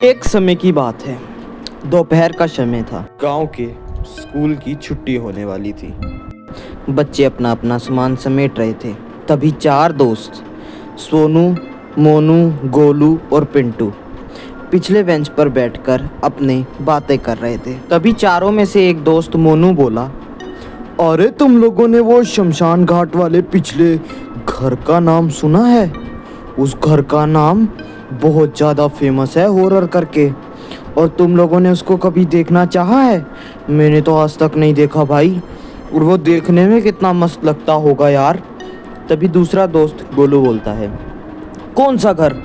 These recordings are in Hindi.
एक समय की बात है। दोपहर का समय था। गांव के स्कूल की छुट्टी होने वाली थी। बच्चे अपना अपना सामान समेट रहे थे। तभी चार दोस्त सोनू, मोनू, गोलू और पिंटू पिछले बेंच पर बैठकर अपने बातें कर रहे थे। तभी चारों में से एक दोस्त मोनू बोला, अरे तुम लोगों ने वो शमशान घाट वाले पिछले घर का नाम सुना है? उस घर का नाम बहुत ज़्यादा फेमस है हॉरर करके। और तुम लोगों ने उसको कभी देखना चाहा है? मैंने तो आज तक नहीं देखा भाई। और वो देखने में कितना मस्त लगता होगा यार। तभी दूसरा दोस्त गोलू बोलता है, कौन सा घर?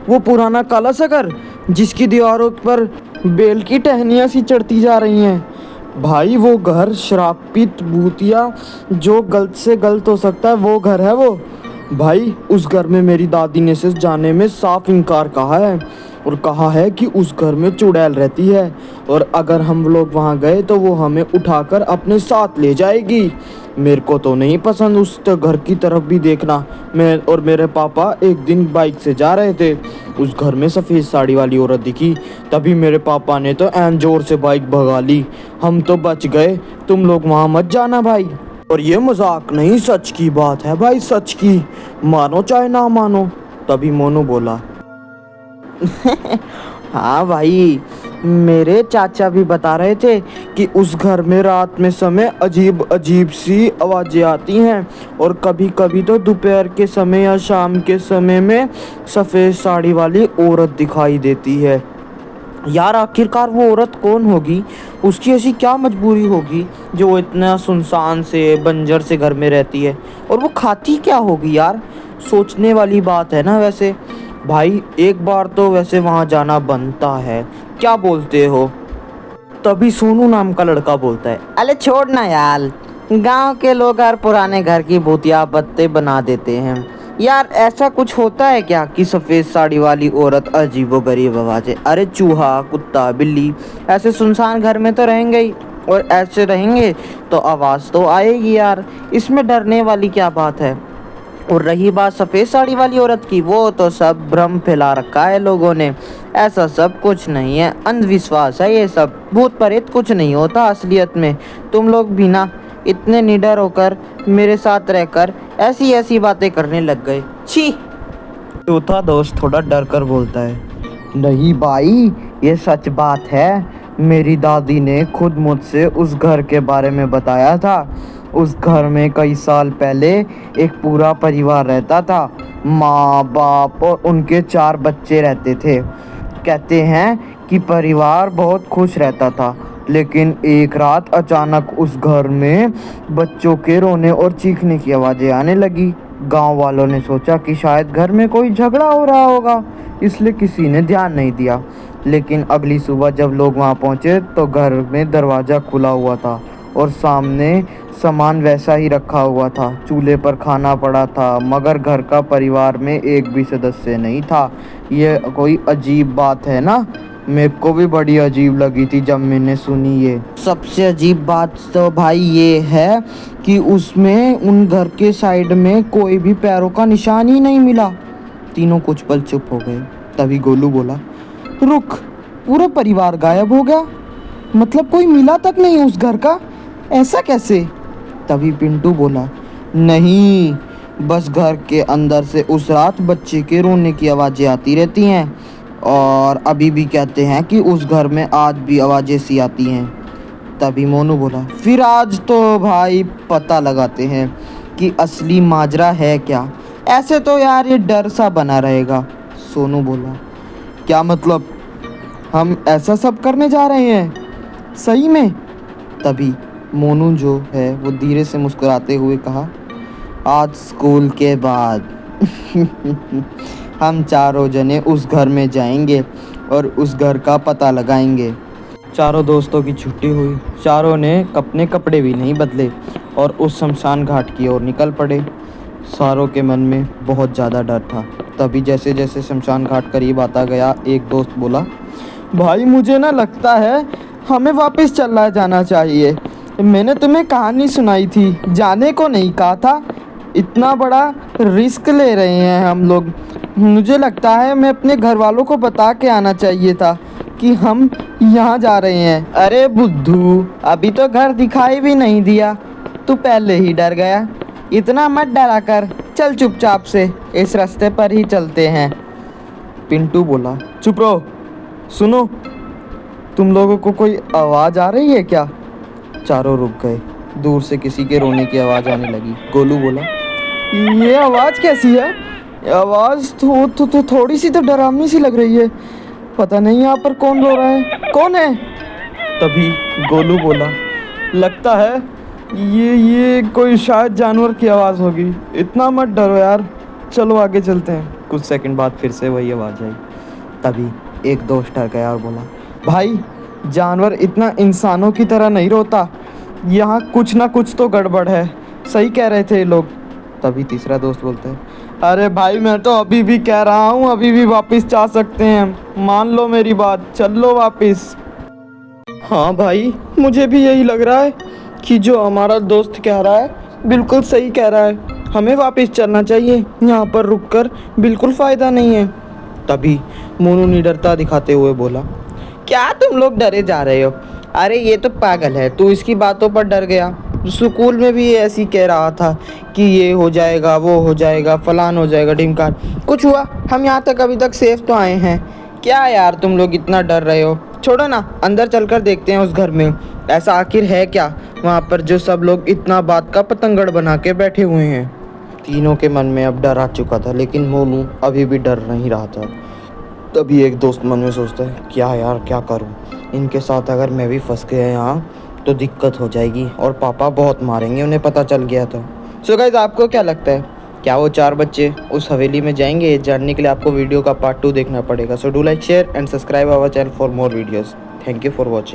वो पुराना काला सा घर जिसकी दीवारों पर बेल की टहनियाँ सी चढ़ती जा रही हैं। भाई वो घर श्रापित भूतिया जो गलत से गलत हो सकता है वो घर है वो। भाई उस घर में मेरी दादी ने से जाने में साफ इनकार कहा है और कहा है कि उस घर में चुड़ैल रहती है और अगर हम लोग वहां गए तो वो हमें उठाकर अपने साथ ले जाएगी। मेरे को तो नहीं पसंद उस घर की तरफ भी देखना। मैं और मेरे पापा एक दिन बाइक से जा रहे थे। उस घर में सफ़ेद साड़ी वाली औरत दिखी। तभी मेरे पापा ने तो ऐन जोर से बाइक भगा ली। हम तो बच गए। तुम लोग वहाँ मत जाना भाई। और ये मजाक नहीं, सच की बात है भाई, सच की, मानो चाहे ना मानो। तभी मोनू बोला, हाँ भाई, मेरे चाचा भी बता रहे थे कि उस घर में रात में समय अजीब अजीब सी आवाज़ें आती हैं और कभी कभी तो दोपहर के समय या शाम के समय में सफ़ेद साड़ी वाली औरत दिखाई देती है। यार आखिरकार वो औरत कौन होगी? उसकी ऐसी क्या मजबूरी होगी जो वो इतना सुनसान से बंजर से घर में रहती है? और वो खाती क्या होगी यार? सोचने वाली बात है ना। वैसे भाई एक बार तो वैसे वहाँ जाना बनता है, क्या बोलते हो? तभी सोनू नाम का लड़का बोलता है, अरे छोड़ ना यार, गांव के लोग हर पुराने घर की भूतिया बातें बना देते हैं। यार ऐसा कुछ होता है क्या कि सफ़ेद साड़ी वाली औरत अजीबोगरीब आवाज़ें? अरे चूहा, कुत्ता, बिल्ली ऐसे सुनसान घर में तो रहेंगे ही और ऐसे रहेंगे तो आवाज़ तो आएगी यार। इसमें डरने वाली क्या बात है? और रही बात सफ़ेद साड़ी वाली औरत की, वो तो सब भ्रम फैला रखा है लोगों ने। ऐसा सब कुछ नहीं है, अंधविश्वास है ये सब। भूत प्रेत कुछ नहीं होता असलियत में। तुम लोग भी ना इतने निडर होकर मेरे साथ रहकर ऐसी ऐसी बातें करने लग गए। छी। चौथा दोस्त थोड़ा डर कर बोलता है, नहीं भाई ये सच बात है। मेरी दादी ने खुद मुझसे उस घर के बारे में बताया था। उस घर में कई साल पहले एक पूरा परिवार रहता था। माँ, बाप और उनके 4 बच्चे रहते थे। कहते हैं कि परिवार बहुत खुश रहता था, लेकिन एक रात अचानक उस घर में बच्चों के रोने और चीखने की आवाज़ें आने लगी। गांव वालों ने सोचा कि शायद घर में कोई झगड़ा हो रहा होगा, इसलिए किसी ने ध्यान नहीं दिया। लेकिन अगली सुबह जब लोग वहां पहुंचे तो घर में दरवाज़ा खुला हुआ था और सामने सामान वैसा ही रखा हुआ था। चूल्हे पर खाना पड़ा था, मगर घर का परिवार में एक भी सदस्य नहीं था। ये कोई अजीब बात है ना? मेरे को भी बड़ी अजीब लगी थी जब मैंने सुनी ये। सबसे अजीब बात तो भाई ये है कि उसमें उन घर के साइड में कोई भी पैरों का निशान ही नहीं मिला। तीनों कुछ पल चुप हो गए। तभी गोलू बोला, रुक, पूरा परिवार गायब हो गया? मतलब कोई मिला तक नहीं उस घर का? ऐसा कैसे? तभी पिंटू बोला, नहीं, बस घर के अंदर से उस रात बच्चे के रोने की आवाज़ें आती रहती हैं और अभी भी कहते हैं कि उस घर में आज भी आवाज़ें सी आती हैं। तभी मोनू बोला, फिर आज तो भाई पता लगाते हैं कि असली माजरा है क्या। ऐसे तो यार ये डर सा बना रहेगा। सोनू बोला, क्या मतलब? हम ऐसा सब करने जा रहे हैं सही में? तभी मोनू जो है वो धीरे से मुस्कुराते हुए कहा, आज स्कूल के बाद हम चारों जने उस घर में जाएंगे और उस घर का पता लगाएंगे। चारों दोस्तों की छुट्टी हुई। चारों ने अपने कपड़े भी नहीं बदले और उस शमशान घाट की ओर निकल पड़े। सारों के मन में बहुत ज़्यादा डर था। तभी जैसे जैसे शमशान घाट करीब आता गया, एक दोस्त बोला, भाई मुझे ना लगता है हमें वापस चला जाना चाहिए। मैंने तुम्हें कहानी सुनाई थी, जाने को नहीं कहा था। इतना बड़ा रिस्क ले रहे हैं हम लोग। मुझे लगता है मैं अपने घर वालों को बता के आना चाहिए था कि हम यहाँ जा रहे हैं। अरे बुद्धू, अभी तो घर दिखाई भी नहीं दिया, तू पहले ही डर गया। इतना मत डरा कर, चल चुपचाप से इस रास्ते पर ही चलते हैं। पिंटू बोला, चुप रहो। सुनो, तुम लोगों को कोई आवाज़ आ रही है क्या? चारों रुक गए। दूर से किसी के रोने की आवाज़ आने लगी। गोलू बोला, ये आवाज़ कैसी है? आवाज़ तो थोड़ी सी तो डरावनी सी लग रही है। पता नहीं यहाँ पर कौन रो रहा है, कौन है? तभी गोलू बोला, लगता है ये कोई शायद जानवर की आवाज़ होगी। इतना मत डरो यार, चलो आगे चलते हैं। कुछ सेकंड बाद फिर से वही आवाज़ आई। तभी एक दोस्त डर गया और बोला, भाई जानवर इतना इंसानों की तरह नहीं रोता, यहाँ कुछ ना कुछ तो गड़बड़ है। सही कह रहे थे ये लोग। तभी तीसरा दोस्त बोलता है, अरे भाई मैं तो अभी भी कह रहा हूँ, अभी भी वापस जा सकते हैं। मान लो मेरी बात, चल लो वापस। हाँ भाई, मुझे भी यही लग रहा है कि जो हमारा दोस्त कह रहा है बिल्कुल सही कह रहा है। हमें वापस चलना चाहिए, यहाँ पर रुककर बिल्कुल फ़ायदा नहीं है। तभी मोनू निडरता दिखाते हुए बोला, क्या तुम लोग डरे जा रहे हो? अरे ये तो पागल है, तू इसकी बातों पर डर गया। स्कूल में भी ये ऐसी कह रहा था कि ये हो जाएगा, वो हो जाएगा, फलान हो जाएगा, ढिमकान। कुछ हुआ? हम यहाँ तक अभी तक सेफ तो आए हैं। क्या यार तुम लोग इतना डर रहे हो? छोड़ो ना, अंदर चलकर देखते हैं उस घर में ऐसा आखिर है क्या वहाँ पर जो सब लोग इतना बात का पतंगड़ बना के बैठे हुए हैं। तीनों के मन में अब डर आ चुका था, लेकिन मोनू अभी भी डर नहीं रहा था। तभी एक दोस्त मन में सोचता है, क्या यार क्या करूं? इनके साथ अगर मैं भी फंस गया यहाँ तो दिक्कत हो जाएगी और पापा बहुत मारेंगे, उन्हें पता चल गया तो। सो गाइस, आपको क्या लगता है, क्या वो 4 बच्चे उस हवेली में जाएंगे? ये जानने के लिए आपको वीडियो का पार्ट 2 देखना पड़ेगा। So do like, share and subscribe our channel for more videos. Thank you for watching.